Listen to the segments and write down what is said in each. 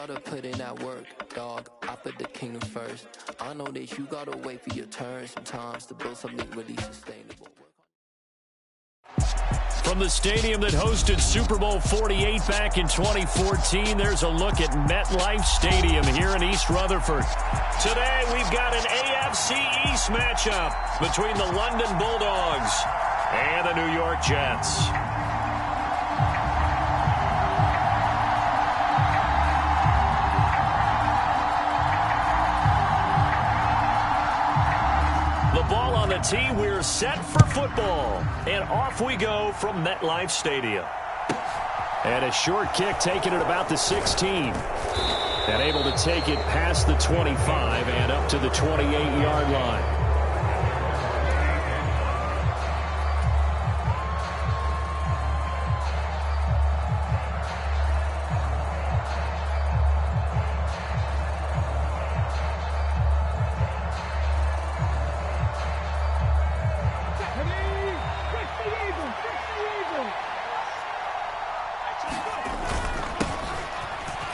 gotta put in that work, dog. I put the kingdom first. I know that you gotta wait for your turn sometimes to build something really sustainable. From the stadium that hosted Super Bowl 48 back in 2014, there's a look at MetLife Stadium here in East Rutherford. Today, we've got an AFC East matchup between the London Bulldogs and the New York Jets. The ball on the tee, we're set for football. And off we go from MetLife Stadium. And a short kick taken at about the 16. And able to take it past the 25 and up to the 28-yard line.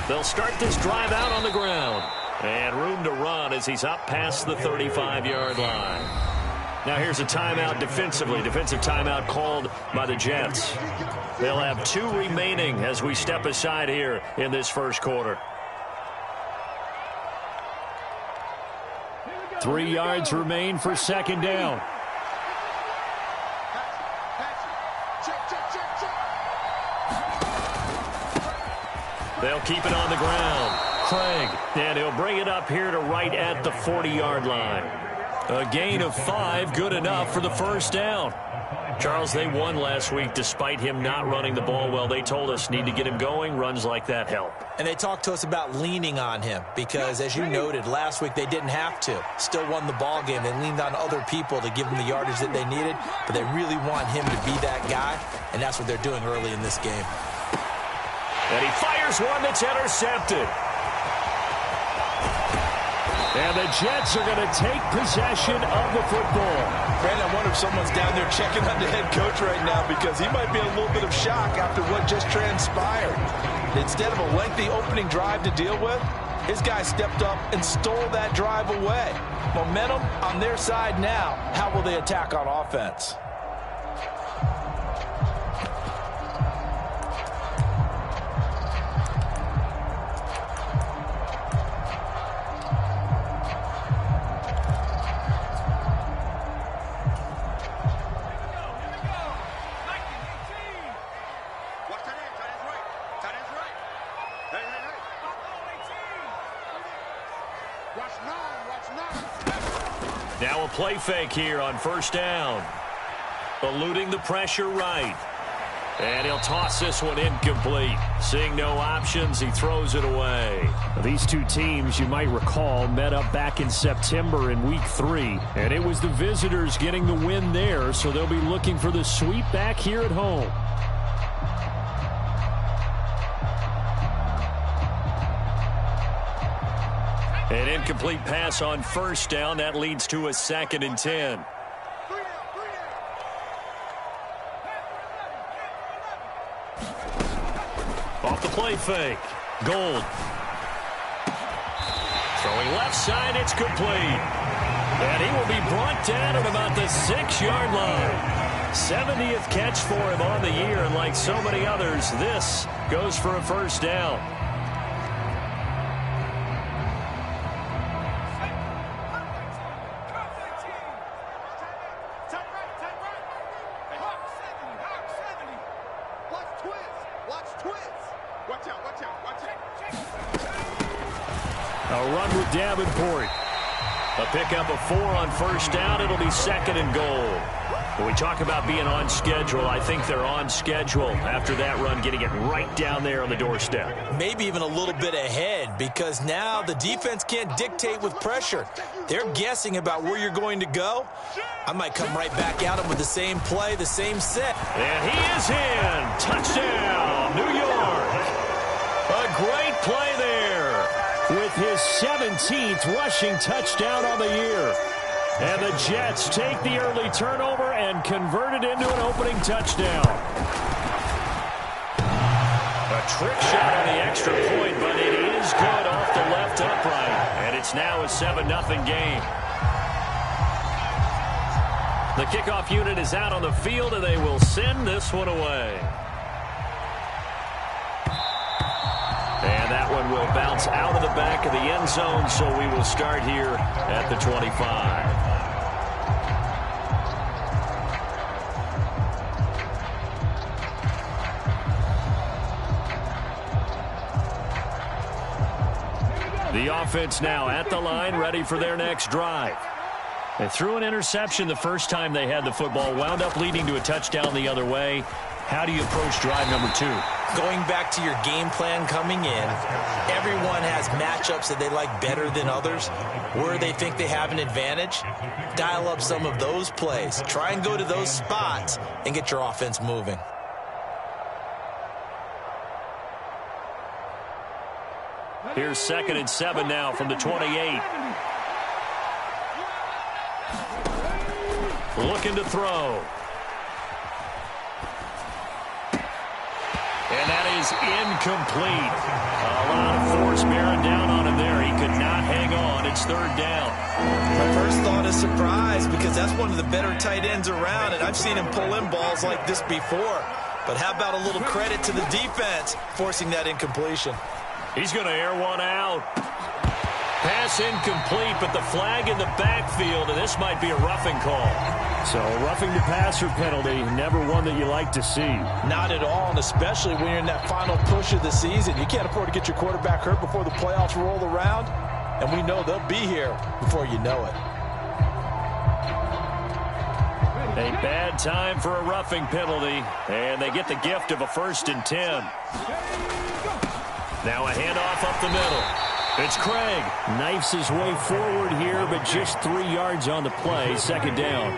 They'll start this drive out on the ground. And room to run as he's up past the 35-yard line. Now here's a timeout defensively. Defensive timeout called by the Jets. They'll have 2 remaining as we step aside here in this first quarter. 3 yards remain for second down. They'll keep it on the ground. Craig, and he'll bring it up here to right at the 40-yard line. A gain of 5, good enough for the first down. Charles, they won last week despite him not running the ball well. They told us need to get him going. Runs like that help. And they talked to us about leaning on him because, as you noted, last week they didn't have to. Still won the ball game. They leaned on other people to give them the yardage that they needed, but they really want him to be that guy, and that's what they're doing early in this game. And he fires one that's intercepted. And the Jets are going to take possession of the football. Brandon, I wonder if someone's down there checking on the head coach right now because he might be in a little bit of shock after what just transpired. Instead of a lengthy opening drive to deal with, his guy stepped up and stole that drive away. Momentum on their side now. How will they attack on offense? Now a play fake here on first down. Eluding the pressure right. And he'll toss this one incomplete. Seeing no options, he throws it away. These two teams, you might recall, met up back in September in Week 3. And it was the visitors getting the win there, so they'll be looking for the sweep back here at home. An incomplete pass on first down. That leads to a 2nd and 10. Off the play fake. Gold. Throwing left side. It's complete. And he will be brought down at about the 6-yard line. 70th catch for him on the year. And like so many others, this goes for a first down. Davenport. A pickup of 4 on first down. It'll be 2nd and goal. When we talk about being on schedule, I think they're on schedule after that run, getting it right down there on the doorstep. Maybe even a little bit ahead because now the defense can't dictate with pressure. They're guessing about where you're going to go. I might come right back at him with the same play, the same set. And he is in. Touchdown, New York. A great play there. With his 17th rushing touchdown on the year. And the Jets take the early turnover and convert it into an opening touchdown. A trick shot on the extra point, but it is good. It's now a 7-0 game. The kickoff unit is out on the field, and they will send this one away. And that one will bounce out of the back of the end zone, so we will start here at the 25. The offense now at the line, ready for their next drive. They threw an interception the first time they had the football, wound up leading to a touchdown the other way. How do you approach drive number 2? Going back to your game plan coming in, everyone has matchups that they like better than others, where they think they have an advantage. Dial up some of those plays. Try and go to those spots and get your offense moving. Here's 2nd and 7 now from the 28. Looking to throw. And that is incomplete. A lot of force bearing down on him there. He could not hang on. It's 3rd down. My first thought is surprise, because that's one of the better tight ends around, and I've seen him pull in balls like this before. But how about a little credit to the defense forcing that incompletion? He's going to air one out. Pass incomplete, but the flag in the backfield, and this might be a roughing call. So roughing the passer penalty, never one that you like to see. Not at all, and especially when you're in that final push of the season. You can't afford to get your quarterback hurt before the playoffs roll around, and we know they'll be here before you know it. A bad time for a roughing penalty, and they get the gift of a 1st and 10. Now a handoff up the middle. It's Craig. Knifes his way forward here, but just 3 yards on the play. 2nd down.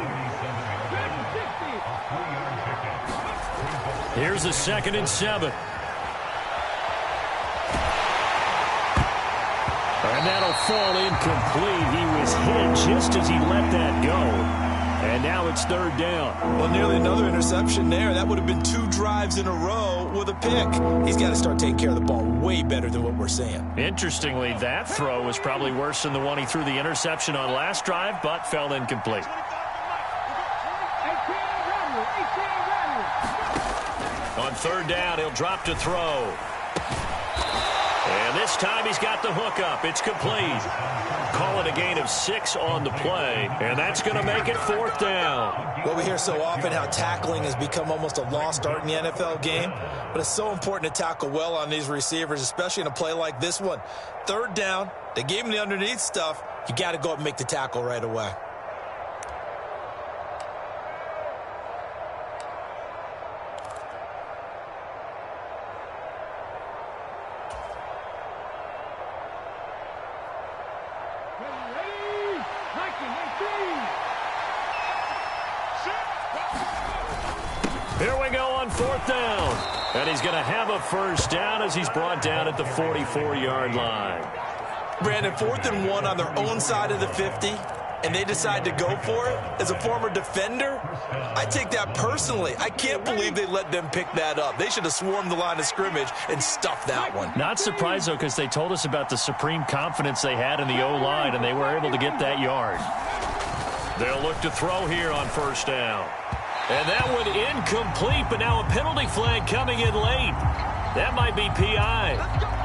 Here's a 2nd and 7. And that'll fall incomplete. He was hit just as he let that go. And now it's 3rd down. Well, nearly another interception there. That would have been 2 drives in a row with a pick. He's got to start taking care of the ball way better than what we're seeing. Interestingly, that throw was probably worse than the one he threw the interception on last drive, but fell incomplete. On 3rd down, he'll drop to throw. And this time he's got the hook up. It's complete. Call it a gain of 6 on the play, and that's going to make it 4th down. Well, we hear so often how tackling has become almost a lost art in the NFL game, but it's so important to tackle well on these receivers, especially in a play like this one. 3rd down, they gave him the underneath stuff. You got to go up and make the tackle right away. Here we go on 4th down. And he's going to have a 1st down as he's brought down at the 44-yard line. Brandon, 4th and 1 on their own side of the 50, and they decide to go for it. As a former defender, I take that personally. I can't believe they let them pick that up. They should have swarmed the line of scrimmage and stuffed that one. Not surprised, though, because they told us about the supreme confidence they had in the O-line, and they were able to get that yard. They'll look to throw here on 1st down. And that one incomplete, but now a penalty flag coming in late. That might be PI.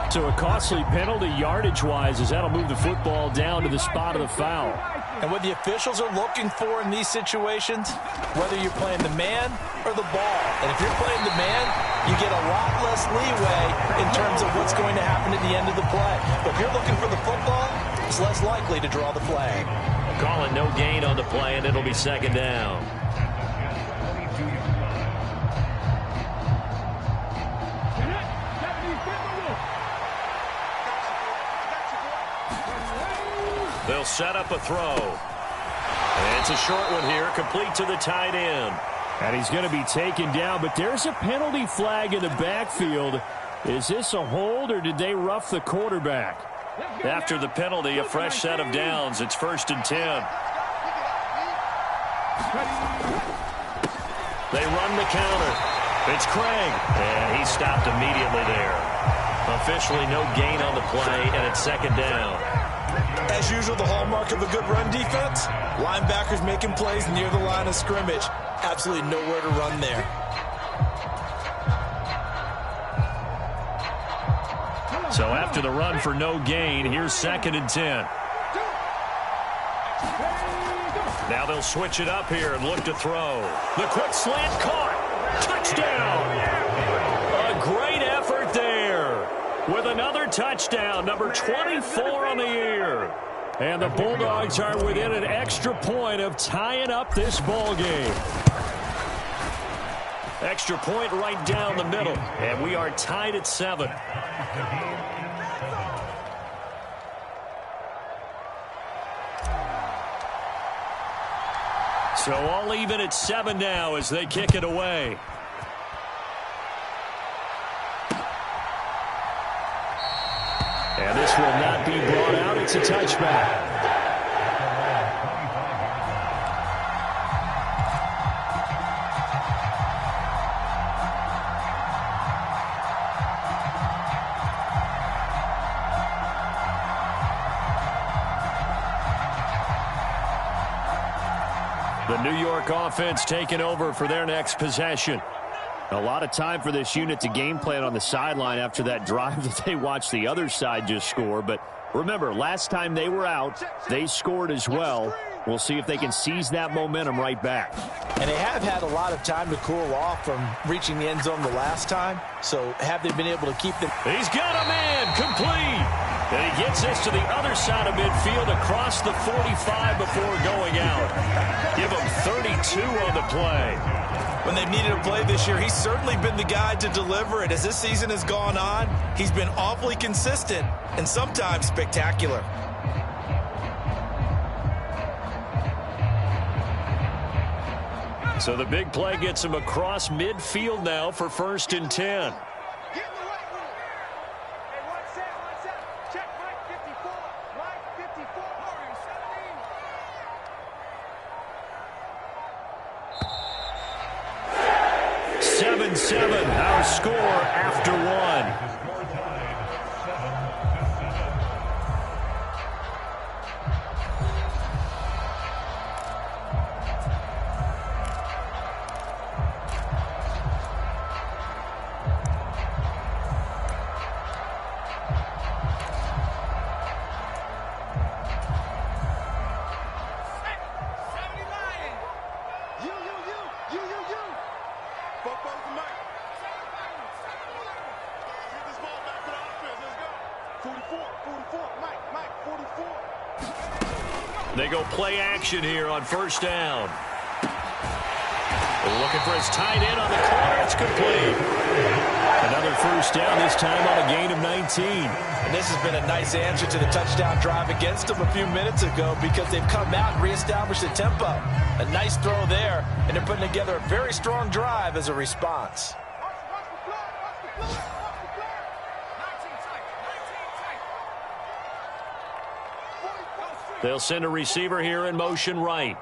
So a costly penalty yardage-wise as that'll move the football down to the spot of the foul. And what the officials are looking for in these situations, whether you're playing the man or the ball. And if you're playing the man, you get a lot less leeway in terms of what's going to happen at the end of the play. But if you're looking for the football, it's less likely to draw the flag. Calling no gain on the play, and it'll be 2nd down. They'll set up a throw. And it's a short one here, complete to the tight end. And he's going to be taken down, but there's a penalty flag in the backfield. Is this a hold, or did they rough the quarterback? After the penalty, a fresh set of downs. It's 1st and 10. They run the counter. It's Craig, and he stopped immediately there. Officially no gain on the play, and it's second down. As usual, the hallmark of a good run defense, linebackers making plays near the line of scrimmage. Absolutely nowhere to run there. So after the run for no gain, here's second and 10. Now they'll switch it up here and look to throw. The quick slant caught. Touchdown. A great effort there with another touchdown, number 24 on the year. And the Bulldogs are within an extra point of tying up this ball game. Extra point right down the middle, and we are tied at 7. So all even at 7 now as they kick it away. And this will not be brought out. It's a touchback. The New York offense taking over for their next possession. A lot of time for this unit to game plan on the sideline after that drive that they watched the other side just score. But remember, last time they were out, they scored as well. We'll see if they can seize that momentum right back. And they have had a lot of time to cool off from reaching the end zone the last time. So have they been able to keep them? He's got a man complete. And he gets us to the other side of midfield across the 45 before going out. Give him 32 on the play. When they've needed a play this year, he's certainly been the guy to deliver it. As this season has gone on, he's been awfully consistent and sometimes spectacular. So the big play gets him across midfield now for first and 10. Check Mike 54. Mike 54. 7-7, our score after one. They go play action here on first down. They're looking for his tight end on the corner. It's complete. Another first down, this time on a gain of 19. And this has been a nice answer to the touchdown drive against them a few minutes ago because they've come out and reestablished the tempo. A nice throw there, and they're putting together a very strong drive as a response. They'll send a receiver here in motion right.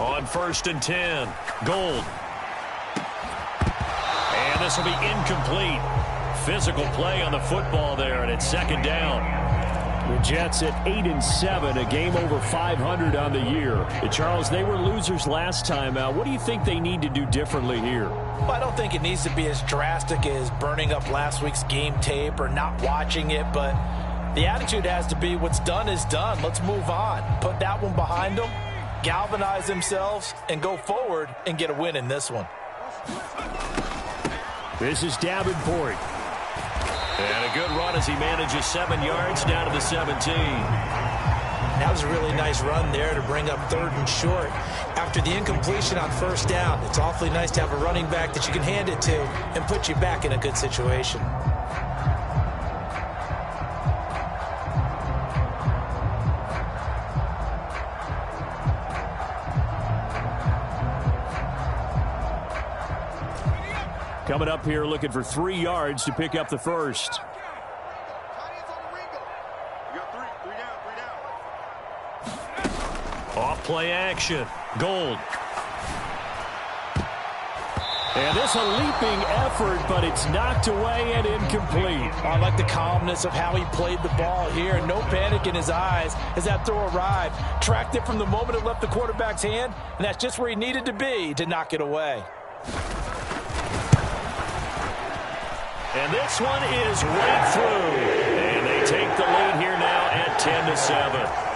On first and 10, Gold. And this will be incomplete. Physical play on the football there, and it's second down. The Jets at 8-7, a game over 500 on the year. Charles, they were losers last time out. What do you think they need to do differently here? Well, I don't think it needs to be as drastic as burning up last week's game tape or not watching it, but the attitude has to be what's done is done. Let's move on. Put that one behind them, galvanize themselves, and go forward and get a win in this one. This is Davenport. And a good run as he manages 7 yards down to the 17. That was a really nice run there to bring up third and short. After the incompletion on first down, it's awfully nice to have a running back that you can hand it to and put you back in a good situation. Coming up here looking for 3 yards to pick up the first. Off play action. Gold. And this a leaping effort, but it's knocked away and incomplete. I like the calmness of how he played the ball here. No panic in his eyes as that throw arrived. Tracked it from the moment it left the quarterback's hand, and that's just where he needed to be to knock it away. And this one is right through. And they take the lead here now at 10-7.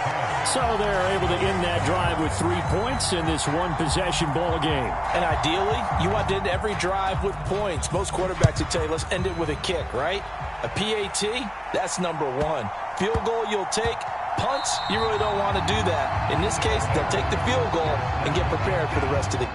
So they're able to end that drive with 3 points in this one-possession ball game. And ideally, you want to end every drive with points. Most quarterbacks would tell you, let's end it with a kick, right? A PAT, that's number one. Field goal you'll take. Punts, you really don't want to do that. In this case, they'll take the field goal and get prepared for the rest of the game.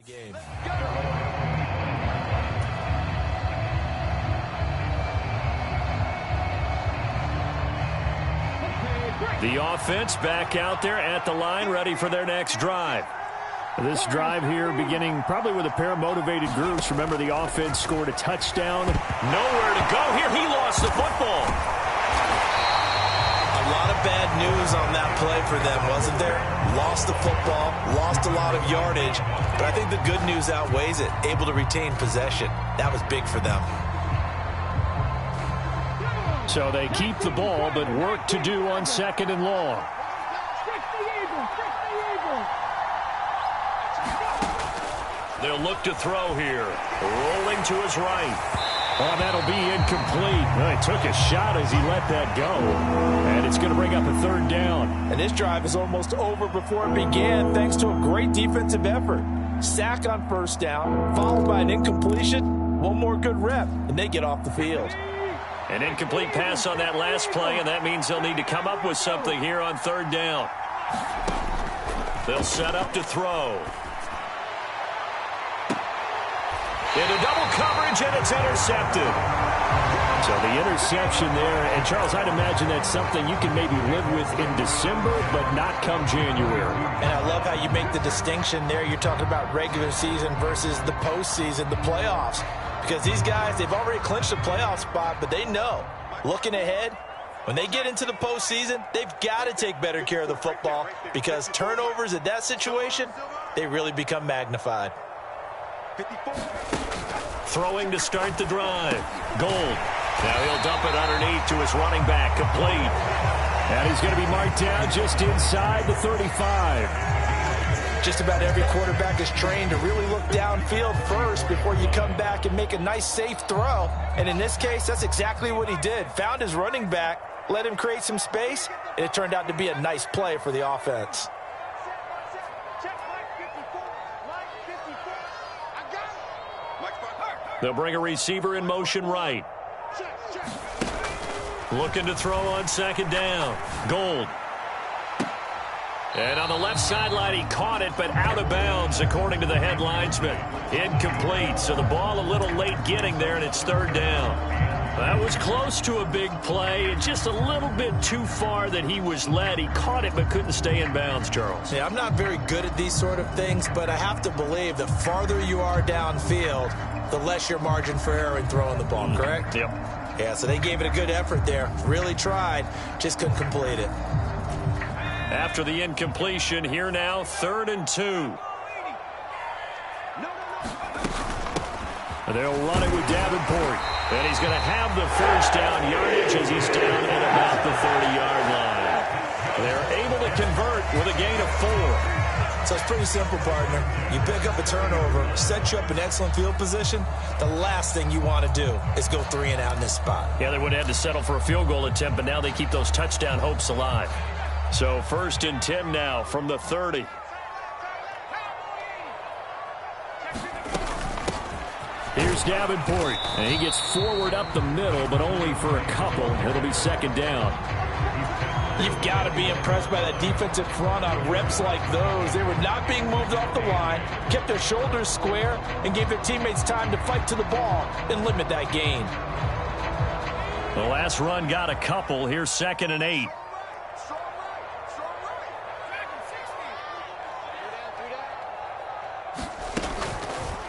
Game. The offense back out there at the line, ready for their next drive. This drive here beginning probably with a pair of motivated groups. Remember, the offense scored a touchdown. Nowhere to go here. He lost the football. A lot of bad news on that play for them, wasn't there? Lost the football, lost a lot of yardage, but I think the good news outweighs it. Able to retain possession. That was big for them. So they keep the ball, but work to do on 2nd and long. They'll look to throw here. Rolling to his right. Oh, that'll be incomplete. Well, he took a shot as he let that go. And it's going to bring up a 3rd down. And this drive is almost over before it began thanks to a great defensive effort. Sack on 1st down, followed by an incompletion. One more good rep, and they get off the field. An incomplete pass on that last play, and that means they'll need to come up with something here on 3rd down. They'll set up to throw. Into double coverage, and it's intercepted. So the interception there, and Charles, I'd imagine that's something you can maybe live with in December, but not come January. And I love how you make the distinction there. You're talking about regular season versus the postseason, the playoffs. Because these guys, they've already clinched a playoff spot, but they know, looking ahead, when they get into the postseason, they've got to take better care of the football because turnovers in that situation, they really become magnified. 54. Throwing to start the drive. Gold. Now he'll dump it underneath to his running back. Complete. And he's going to be marked down just inside the 35. Just about every quarterback is trained to really look downfield first before you come back and make a nice, safe throw. And in this case, that's exactly what he did. Found his running back, let him create some space, and it turned out to be a nice play for the offense. They'll bring a receiver in motion right. Looking to throw on 2nd down. Gold. And on the left sideline, he caught it, but out of bounds, according to the head linesman. Incomplete, so the ball a little late getting there, and it's 3rd down. That was close to a big play, and just a little bit too far that he was led. He caught it but couldn't stay in bounds, Charles. Yeah, I'm not very good at these sort of things, but I have to believe the farther you are downfield, the less your margin for error in throwing the ball, correct? Yep. Yeah, so they gave it a good effort there. Really tried, just couldn't complete it. After the incompletion, here now, 3rd and 2. They'll run it with Davenport. And he's going to have the first down yardage as he's down at about the 30-yard line. They're able to convert with a gain of 4. So it's pretty simple, partner. You pick up a turnover, set you up in excellent field position. The last thing you want to do is go 3 and out in this spot. Yeah, they would have had to settle for a field goal attempt, but now they keep those touchdown hopes alive. So 1st and 10 now from the 30. Here's Davenport, and he gets forward up the middle, but only for a couple. It'll be 2nd down. You've got to be impressed by that defensive front on reps like those. They were not being moved off the line, kept their shoulders square, and gave their teammates time to fight to the ball and limit that gain. The last run got a couple. Here's 2nd and 8.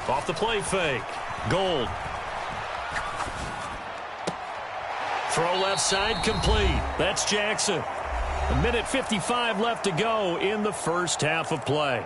Off the play fake. Gold. Throw left side complete. That's Jackson. 1:55 left to go in the first half of play.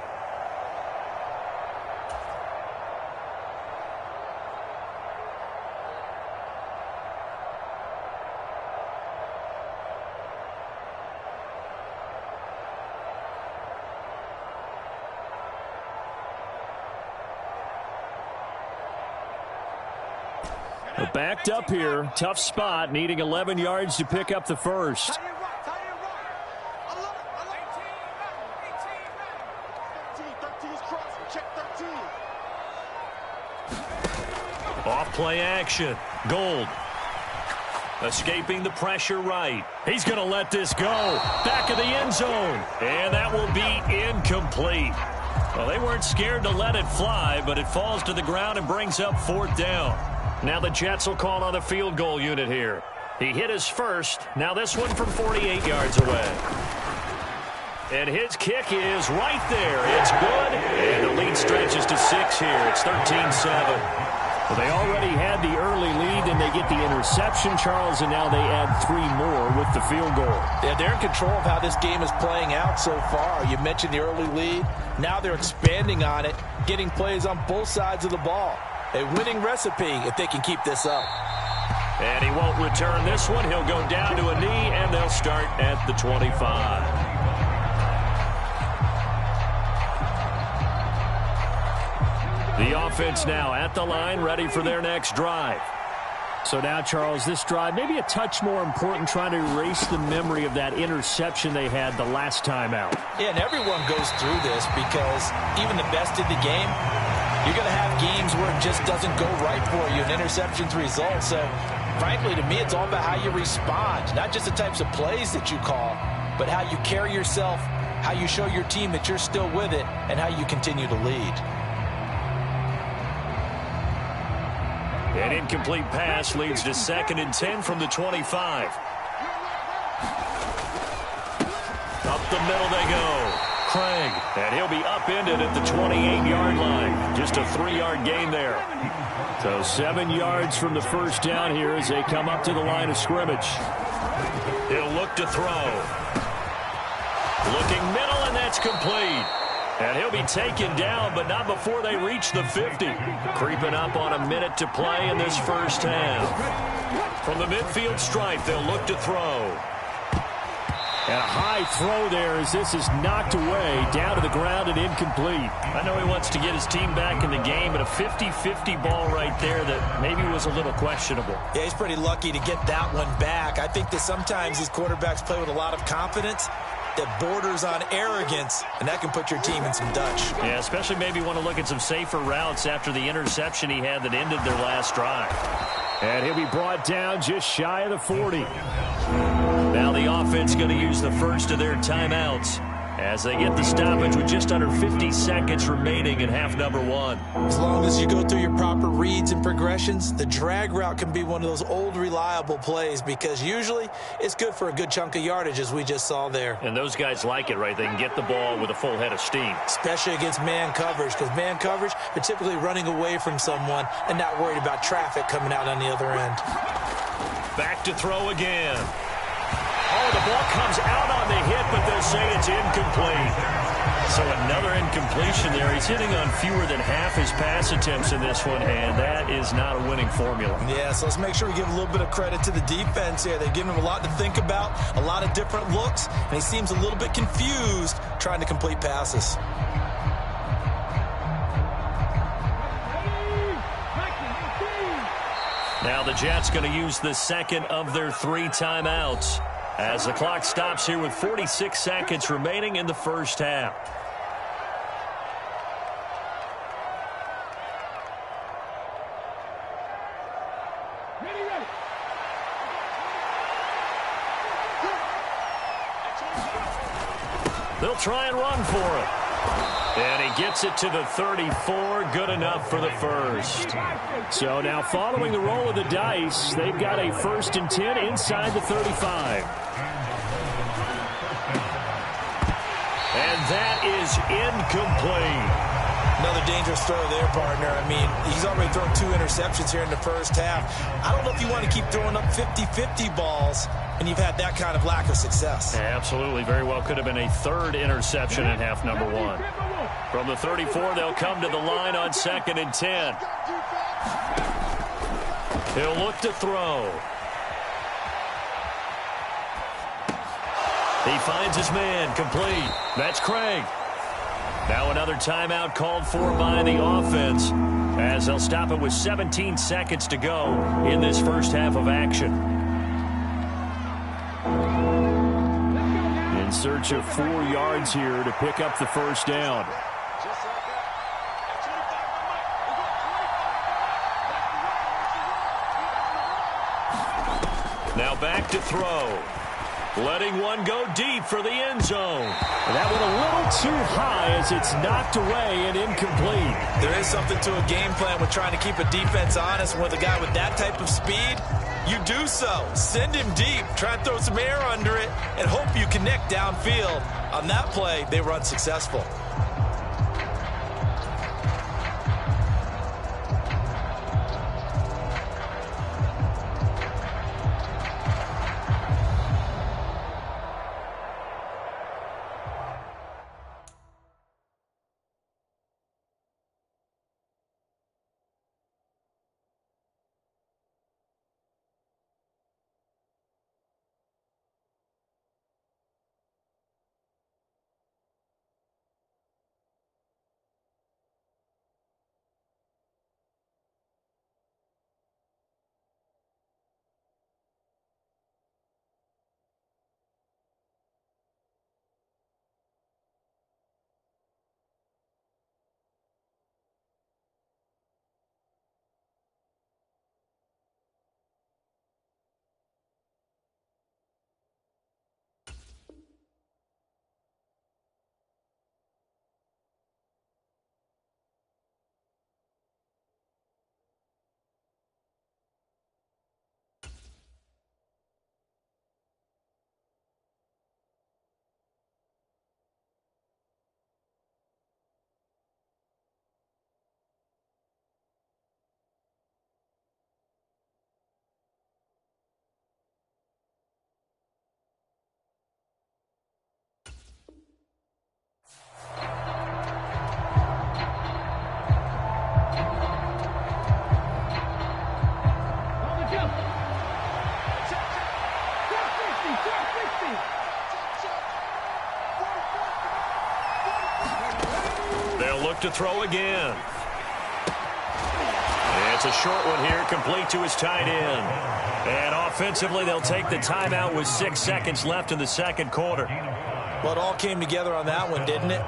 Backed up here. Tough spot. Needing 11 yards to pick up the first. Off play action. Gold. Escaping the pressure right. He's going to let this go. Back of the end zone. And that will be incomplete. Well, they weren't scared to let it fly, but it falls to the ground and brings up 4th down. Now the Jets will call on the field goal unit here. He hit his first. Now this one from 48 yards away. And his kick is right there. It's good. And the lead stretches to 6 here. It's 13-7. Well, they already had the early lead, and they get the interception, Charles, and now they add 3 more with the field goal. Yeah, they're in control of how this game is playing out so far. You mentioned the early lead. Now they're expanding on it, getting plays on both sides of the ball. A winning recipe if they can keep this up. And he won't return this one. He'll go down to a knee, and they'll start at the 25. The offense now at the line, ready for their next drive. So now, Charles, this drive maybe a touch more important, trying to erase the memory of that interception they had the last time out. Yeah, and everyone goes through this because even the best in the game, you're going to have games where it just doesn't go right for you, and interceptions result. So, frankly, to me, it's all about how you respond, not just the types of plays that you call, but how you carry yourself, how you show your team that you're still with it, and how you continue to lead. An incomplete pass leads to 2nd and 10 from the 25. Up the middle they go. Craig, and he'll be upended at the 28-yard line. Just a 3-yard gain there. So 7 yards from the first down here as they come up to the line of scrimmage. He'll look to throw. Looking middle, and that's complete. And he'll be taken down, but not before they reach the 50. Creeping up on a minute to play in this first half. From the midfield stripe, they'll look to throw. And a high throw there as this is knocked away, down to the ground and incomplete. I know he wants to get his team back in the game, but a 50-50 ball right there that maybe was a little questionable. Yeah, he's pretty lucky to get that one back. I think that sometimes these quarterbacks play with a lot of confidence that borders on arrogance, and that can put your team in some Dutch. Yeah, especially maybe want to look at some safer routes after the interception he had that ended their last drive. And he'll be brought down just shy of the 40. Now the offense going to use the first of their timeouts. as they get the stoppage with just under 50 seconds remaining in half number one. As long as you go through your proper reads and progressions, the drag route can be one of those old reliable plays because usually it's good for a good chunk of yardage as we just saw there. And those guys like it, right? They can get the ball with a full head of steam. Especially against man coverage, because man coverage, they're typically running away from someone and not worried about traffic coming out on the other end. Back to throw again. Oh, the ball comes out on the hit, but they'll say it's incomplete. So another incompletion there. He's hitting on fewer than half his pass attempts in this one, and that is not a winning formula. Yeah, so let's make sure we give a little bit of credit to the defense here. They've given him a lot to think about, a lot of different looks, and he seems a little bit confused trying to complete passes. Now the Jets going to use the second of their 3 timeouts as the clock stops here with 46 seconds remaining in the first half. They'll try and run for it. And he gets it to the 34, good enough for the first. So now following the roll of the dice, they've got a 1st and 10 inside the 35. And that is incomplete. Another dangerous throw there, partner. I mean, he's already thrown 2 interceptions here in the first half. I don't know if you want to keep throwing up 50-50 balls when you've had that kind of lack of success. Absolutely. Very well could have been a 3rd interception in half number 1. From the 34, they'll come to the line on 2nd and 10. He'll look to throw. He finds his man, complete. That's Craig. Now another timeout called for by the offense as they'll stop it with 17 seconds to go in this first half of action. In search of 4 yards here to pick up the first down. Now back to throw. Letting one go deep for the end zone. That one a little too high as it's knocked away and incomplete. There is something to a game plan with trying to keep a defense honest. With a guy with that type of speed, you do so. Send him deep. Try and throw some air under it and hope you connect downfield. On that play, they were unsuccessful. They'll look to throw again. It's a short one here, complete to his tight end. And offensively, they'll take the timeout with 6 seconds left in the second quarter. Well, it all came together on that one, didn't it?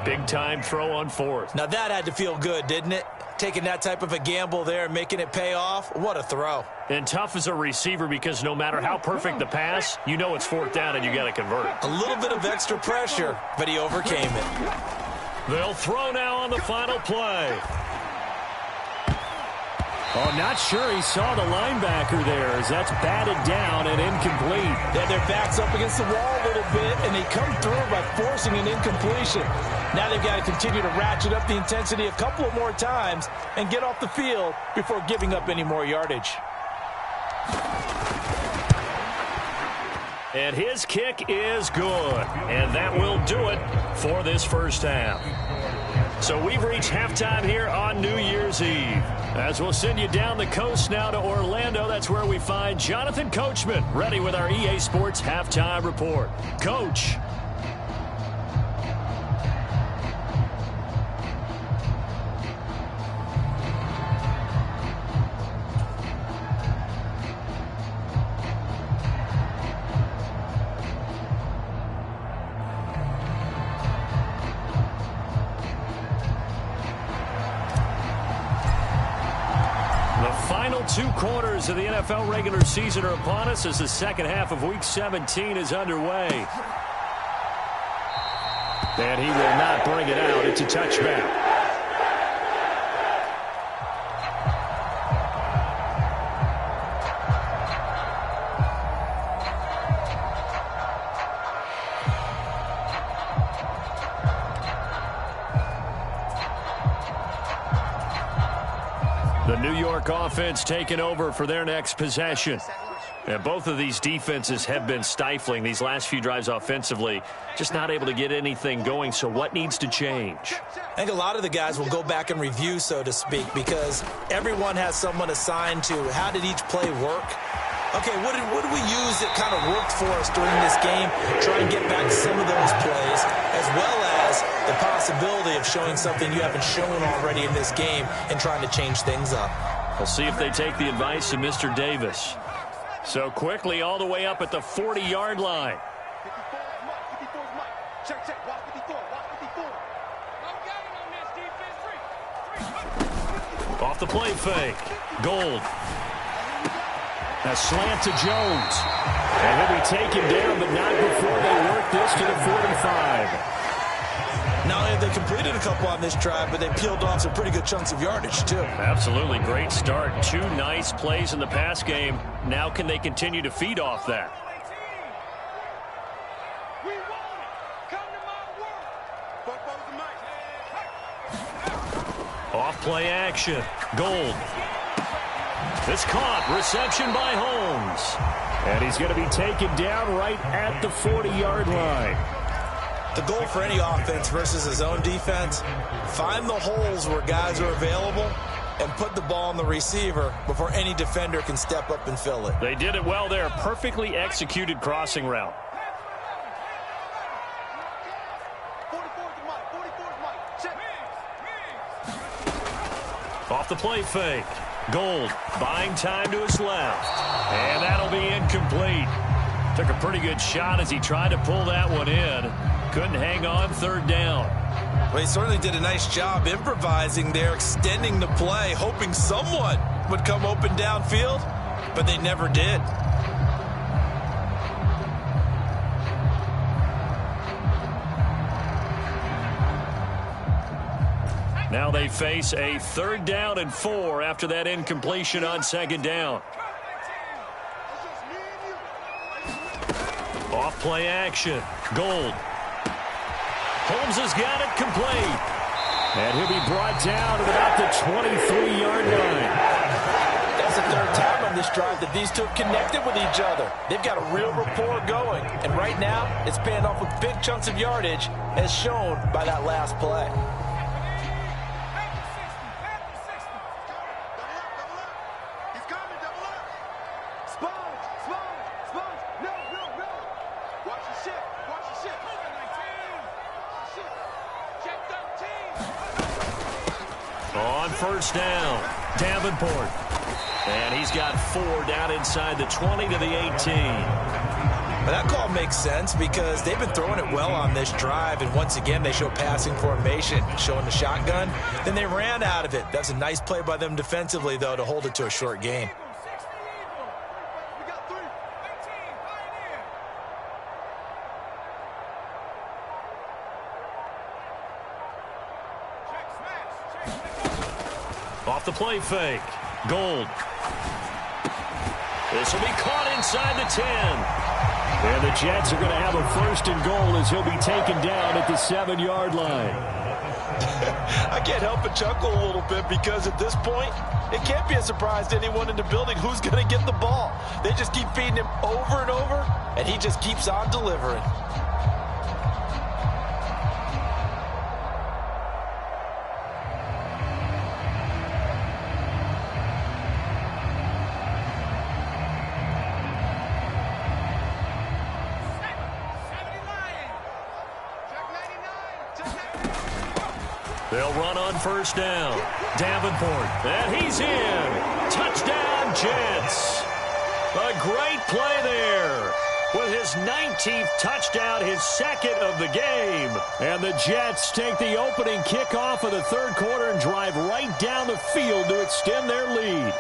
Big-time throw on fourth. Now that had to feel good, didn't it? Taking that type of a gamble there and making it pay off. What a throw. And tough as a receiver because no matter how perfect the pass, you know it's fourth down and you got to convert. A little bit of extra pressure, but he overcame it. They'll throw now on the final play. Oh, not sure he saw the linebacker there as that's batted down and incomplete. Yeah, their back's up against the wall a little bit, and they come through by forcing an incompletion. Now they've got to continue to ratchet up the intensity a couple of more times and get off the field before giving up any more yardage. And his kick is good. And that will do it for this first half. So we've reached halftime here on New Year's Eve. As we'll send you down the coast now to Orlando, that's where we find Jonathan Coachman ready with our EA Sports Halftime Report. Coach. Two quarters of the NFL regular season are upon us as the second half of Week 17 is underway. And he will not bring it out. It's a touchback. The New York offense taking over for their next possession. And both of these defenses have been stifling these last few drives offensively. Just not able to get anything going. So what needs to change? I think a lot of the guys will go back and review, so to speak, because everyone has someone assigned to how did each play work. Okay, what did we use that kind of worked for us during this game? Try and get back to some of those plays, as well as the possibility of showing something you haven't shown already in this game and trying to change things up. We'll see if they take the advice of Mr. Davis. So quickly all the way up at the 40-yard line. 54 is Mike. 54 is Mike. Check, check. Watch 54. Watch 54. No game on this defense. Off the play fake. Gold. A slant to Jones. And he'll be taken down, but not before they work this to the 45. Not only have they completed a couple on this drive, but they peeled off some pretty good chunks of yardage, too. Absolutely. Great start. Two nice plays in the pass game. Now can they continue to feed off that? We want it. Come to my work. Off play action. Gold. It's caught. Reception by Holmes. And he's going to be taken down right at the 40-yard line. The goal for any offense versus his own defense, find the holes where guys are available and put the ball on the receiver before any defender can step up and fill it. They did it well there. Perfectly executed crossing route. 44 is Mike. 44 is Mike. Check. Off the play fake. Gold buying time to his left. And that'll be incomplete. Took a pretty good shot as he tried to pull that one in. Couldn't hang on third down. Well, he certainly did a nice job improvising there, extending the play, hoping someone would come open downfield, but they never did. Now they face a 3rd down and 4 after that incompletion on 2nd down. Off play action. Gold. Holmes has got it complete. And he'll be brought down at about the 23-yard line. That's the 3rd time on this drive that these two have connected with each other. They've got a real rapport going. And right now, it's paying off with big chunks of yardage, as shown by that last play. On 1st down, Davenport. And he's got 4 down inside the 20 to the 18. But that call makes sense because they've been throwing it well on this drive, and once again, they show passing formation, showing the shotgun. Then they ran out of it. That's a nice play by them defensively, though, to hold it to a short gain. Off the play fake. Gold. This will be caught inside the 10. And the Jets are going to have a 1st and goal as he'll be taken down at the 7-yard line. I can't help but chuckle a little bit because at this point, it can't be a surprise to anyone in the building who's going to get the ball. They just keep feeding him over and over, and he just keeps on delivering. They'll run on 1st down. Davenport, and he's in. Touchdown, Jets. A great play there. With his 19th touchdown, his 2nd of the game. And the Jets take the opening kickoff of the 3rd quarter and drive right down the field to extend their lead.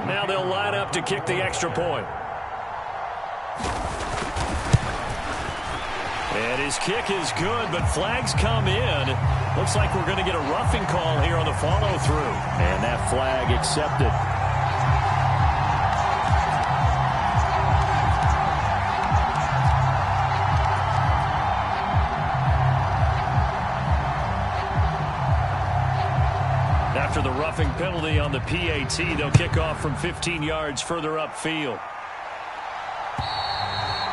Now they'll line up to kick the extra point. And his kick is good, but flags come in. Looks like we're going to get a roughing call here on the follow-through. And that flag accepted. After the roughing penalty on the PAT, they'll kick off from 15 yards further upfield.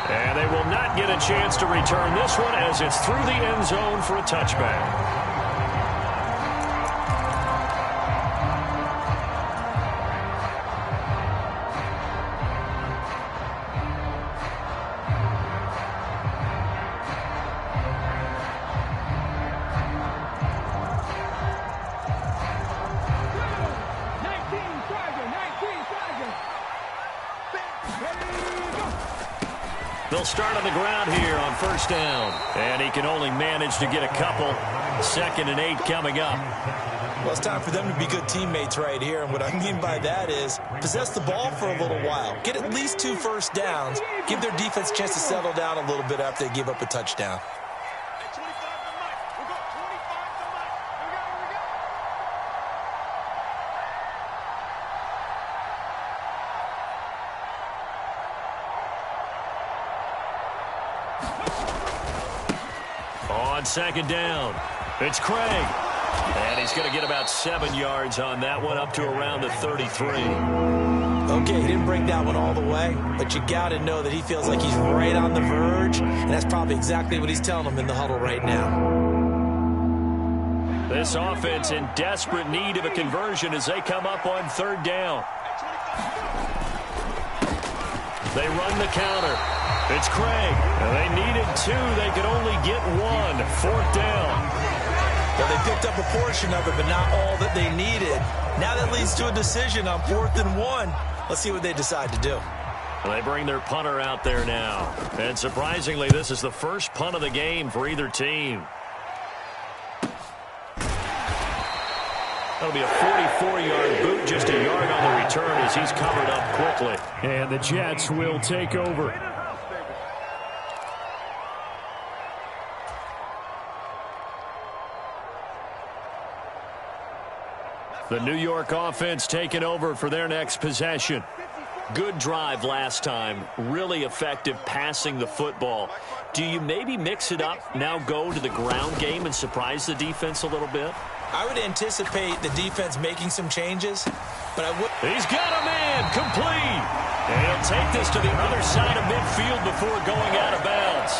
And they will not get a chance to return this one as it's through the end zone for a touchback. They'll start on the ground here on 1st down. And he can only manage to get a couple. 2nd and 8 coming up. Well, it's time for them to be good teammates right here. And what I mean by that is possess the ball for a little while. Get at least 2 first downs. Give their defense a chance to settle down a little bit after they give up a touchdown. On 2nd down, it's Craig. And he's going to get about 7 yards on that one, up to around the 33. Okay, he didn't break that one all the way, but you got to know that he feels like he's right on the verge, and that's probably exactly what he's telling them in the huddle right now. This offense in desperate need of a conversion as they come up on 3rd down. They run the counter. It's Craig. They needed 2. They could only get 1. 4th down. Well, they picked up a portion of it, but not all that they needed. Now that leads to a decision on 4th and 1. Let's see what they decide to do. They bring their punter out there now. And surprisingly, this is the first punt of the game for either team. That'll be a 44-yard boot, just a yard on the return as he's covered up quickly. And the Jets will take over. The New York offense taking over for their next possession. Good drive last time. Really effective passing the football. Do you maybe mix it up, now go to the ground game and surprise the defense a little bit? I would anticipate the defense making some changes, but I would... He's got a man, complete. And he'll take this to the other side of midfield before going out of bounds.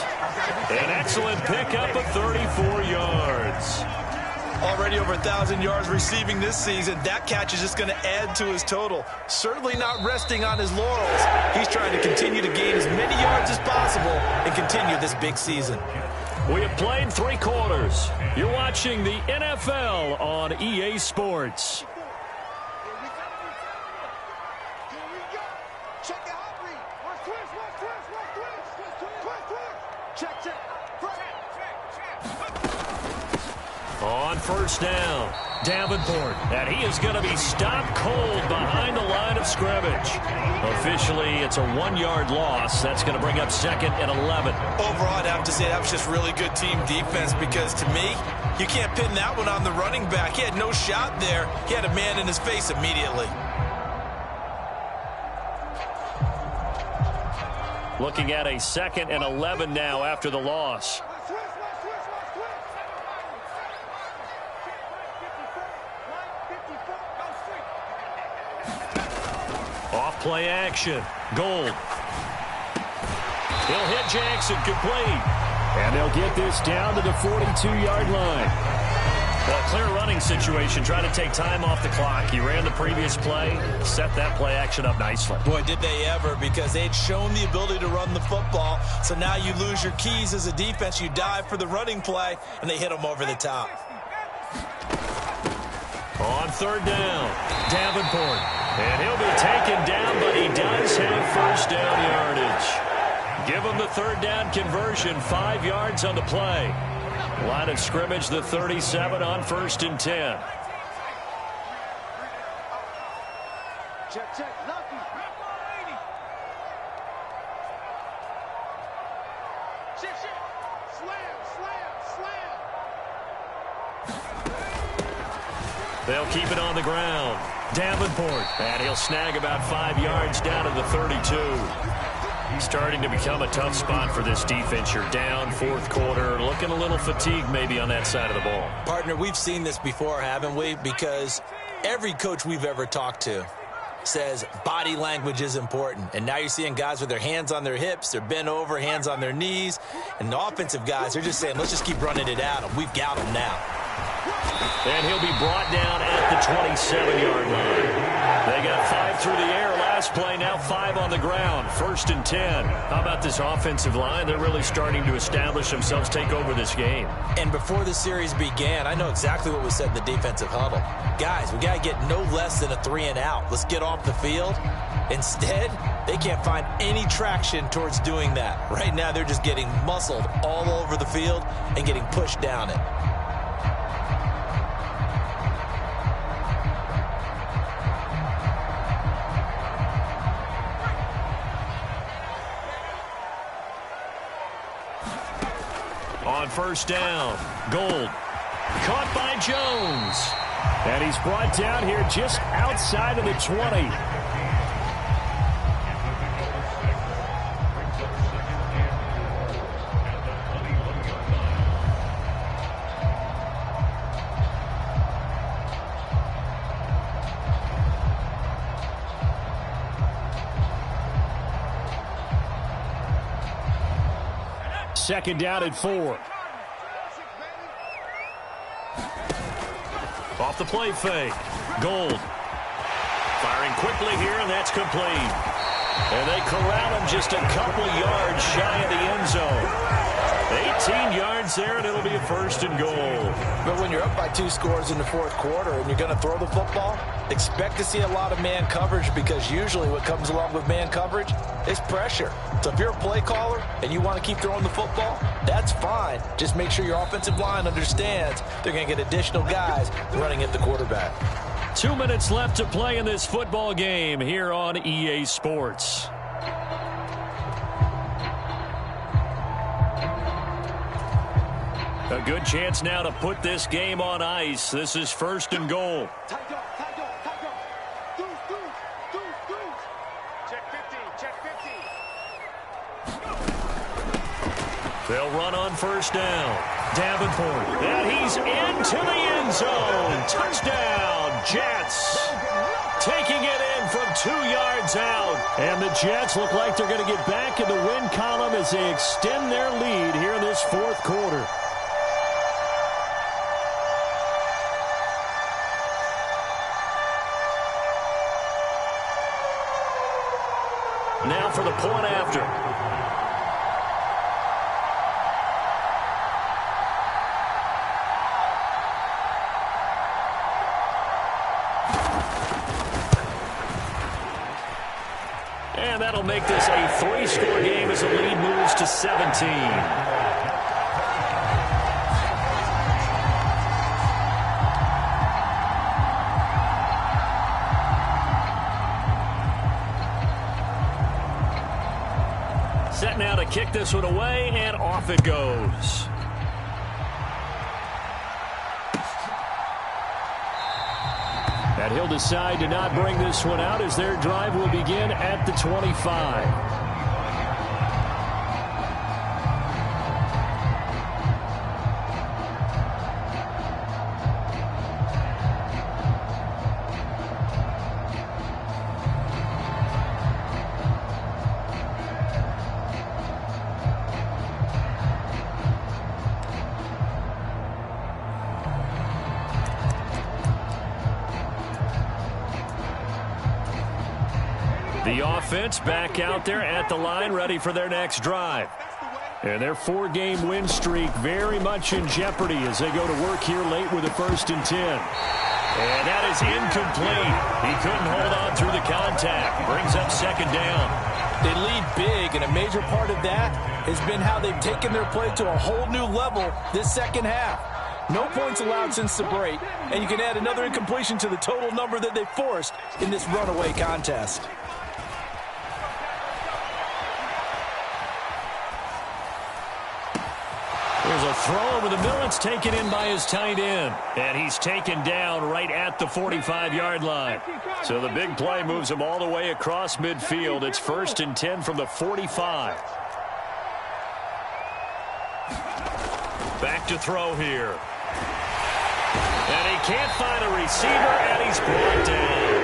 An excellent pickup of 34 yards. Already over 1,000 yards receiving this season. That catch is just going to add to his total. Certainly not resting on his laurels. He's trying to continue to gain as many yards as possible and continue this big season. We have played 3 quarters. You're watching the NFL on EA Sports. On first down, Davenport, and he is going to be stopped cold behind the line of scrimmage. Officially, it's a 1-yard loss. That's going to bring up 2nd and 11. Overall, I'd have to say that was just really good team defense because, to me, you can't pin that one on the running back. He had no shot there. He had a man in his face immediately. Looking at a 2nd and 11 now after the loss. Off-play action. Gold. He'll hit Jackson complete. And they'll get this down to the 42-yard line. Well, clear running situation. Trying to take time off the clock. He ran the previous play. Set that play action up nicely. Boy, did they ever, because they'd shown the ability to run the football. So now you lose your keys as a defense. You dive for the running play, and they hit them over the top. On third down, Davenport. And he'll be taken down, but he does have first down yardage. Give him the third down conversion, 5 yards on the play. Line of scrimmage, the 37 on 1st and 10. Check, check, lucky. Shit, shit. Slam, slam, slam. They'll keep it on the ground. Davenport, and he'll snag about 5 yards down to the 32. Starting to become a tough spot for this defense. You're down 4th quarter, looking a little fatigued maybe on that side of the ball. Partner, we've seen this before, haven't we? Because every coach we've ever talked to says body language is important. And now you're seeing guys with their hands on their hips, they're bent over, hands on their knees. And the offensive guys, they're just saying, let's just keep running it at them. We've got them now. And he'll be brought down at the 27-yard line. They got 5 through the air last play, now 5 on the ground. 1st and 10. How about this offensive line? They're really starting to establish themselves, take over this game. And before the series began, I know exactly what was said in the defensive huddle. Guys, we got to get no less than a 3 and out. Let's get off the field. Instead, they can't find any traction towards doing that. Right now, they're just getting muscled all over the field and getting pushed down it. On first down, Gold. Caught by Jones. And he's brought down here just outside of the 20. Second down at 4. Off the play fake. Gold. Firing quickly here, and that's complete. And they corral him just a couple yards shy of the end zone. 18 yards there, and it'll be a 1st and goal. But when you're up by 2 scores in the 4th quarter and you're going to throw the football, expect to see a lot of man coverage, because usually what comes along with man coverage is pressure. So if you're a play caller and you want to keep throwing the football, that's fine. Just make sure your offensive line understands they're going to get additional guys running at the quarterback. 2 minutes left to play in this football game here on EA Sports. A good chance now to put this game on ice. This is 1st and goal. Check 15, check 15. They'll run on first down. Davenport. And he's into the end zone. Touchdown, Jets. Taking it in from 2 yards out. And the Jets look like they're going to get back in the win column as they extend their lead here in this 4th quarter. Now for the point after. And that'll make this a 3-score game as the lead moves to 17. Set now to kick this one away, and off it goes. And he'll decide to not bring this one out as their drive will begin at the 25. The offense back out there at the line, ready for their next drive. And their 4-game win streak very much in jeopardy as they go to work here late with a 1st and 10. And that is incomplete. He couldn't hold on through the contact. Brings up 2nd down. They lead big, and a major part of that has been how they've taken their play to a whole new level this second half. No points allowed since the break, and you can add another incompletion to the total number that they forced in this runaway contest. There's a throw over the middle. It's taken in by his tight end. And he's taken down right at the 45-yard line. So the big play moves him all the way across midfield. It's 1st and 10 from the 45. Back to throw here. And he can't find a receiver, and he's brought down.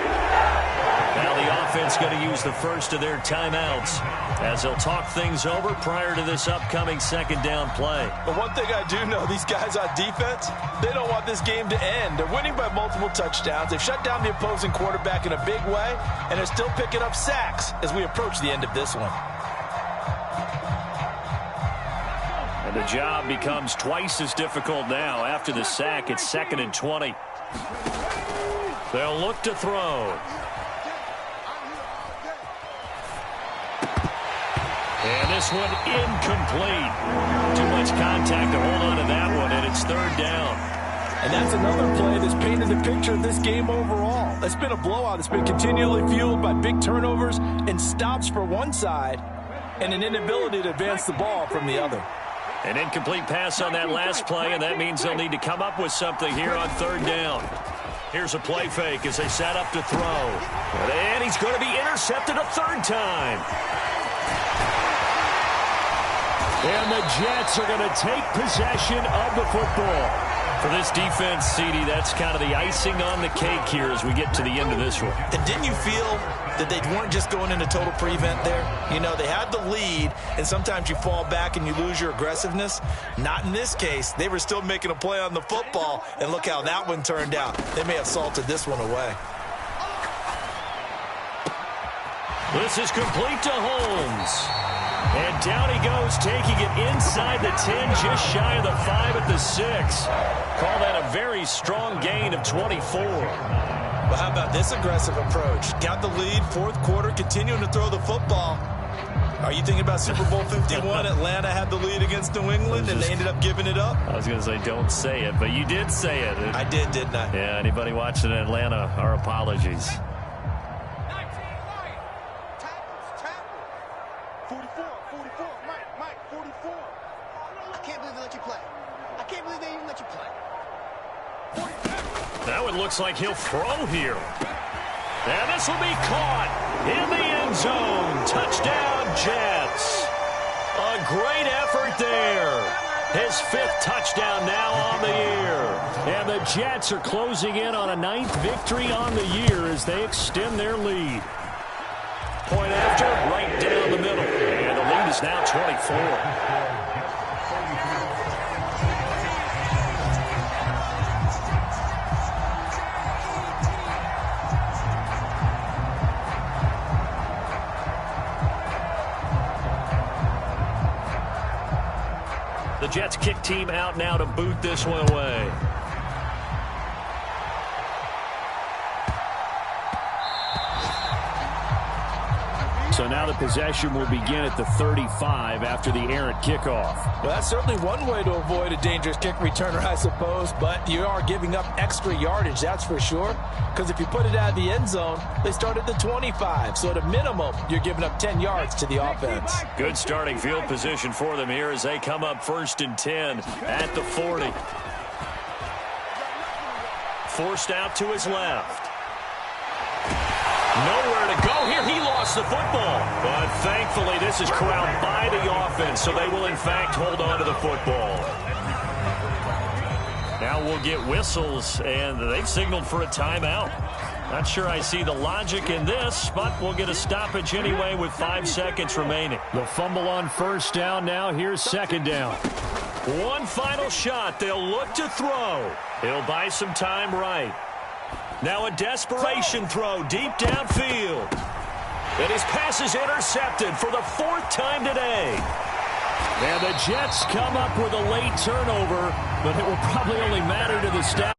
Now the offense going to use the first of their timeouts as they'll talk things over prior to this upcoming 2nd down play. But one thing I do know, these guys on defense, they don't want this game to end. They're winning by multiple touchdowns. They've shut down the opposing quarterback in a big way, and they're still picking up sacks as we approach the end of this one. And the job becomes twice as difficult now. After the sack, it's 2nd and 20. They'll look to throw. And this one incomplete. Too much contact to hold on to that one, and it's 3rd down. And that's another play that's painted the picture of this game overall. It's been a blowout. It's been continually fueled by big turnovers and stops for one side and an inability to advance the ball from the other. An incomplete pass on that last play, and that means they'll need to come up with something here on 3rd down. Here's a play fake as they set up to throw. And he's going to be intercepted a 3rd time. And the Jets are going to take possession of the football. For this defense, CD, that's kind of the icing on the cake here as we get to the end of this one. And didn't you feel that they weren't just going into total prevent there? You know, they had the lead, and sometimes you fall back and you lose your aggressiveness. Not in this case. They were still making a play on the football, and look how that one turned out. They may have salted this one away. This is complete to Holmes. And down he goes, taking it inside the 10, just shy of the 5 at the 6. Call that a very strong gain of 24. Well, how about this aggressive approach? Got the lead, 4th quarter, continuing to throw the football. Are you thinking about Super Bowl 51? Atlanta had the lead against New England, and they ended up giving it up? I was going to say, don't say it, but you did say it. I did, didn't I? Yeah, anybody watching in Atlanta, our apologies. 44, Mike, 44. I can't believe they let you play. I can't believe they even let you play. That one looks like he'll throw here. And this will be caught in the end zone. Touchdown, Jets. A great effort there. His 5th touchdown now on the year. And the Jets are closing in on a 9th victory on the year as they extend their lead. Point after, right down the middle. And the lead is now 24. The Jets kick team out now to boot this one away. So now the possession will begin at the 35 after the errant kickoff. Well, that's certainly one way to avoid a dangerous kick returner, I suppose. But you are giving up extra yardage, that's for sure. Because if you put it out of the end zone, they start at the 25. So at a minimum, you're giving up 10 yards to the offense. Good starting field position for them here as they come up 1st and 10 at the 40. Forced out to his left. Nowhere to go here. He lost the football. But thankfully, this is corralled by the offense, so they will, in fact, hold on to the football. Now we'll get whistles, and they've signaled for a timeout. Not sure I see the logic in this, but we'll get a stoppage anyway with 5 seconds remaining. The fumble on 1st down now. Here's 2nd down. One final shot. They'll look to throw. He'll buy some time right. Now a desperation throw deep downfield. And his pass is intercepted for the 4th time today. And the Jets come up with a late turnover, but it will probably only matter to the staff.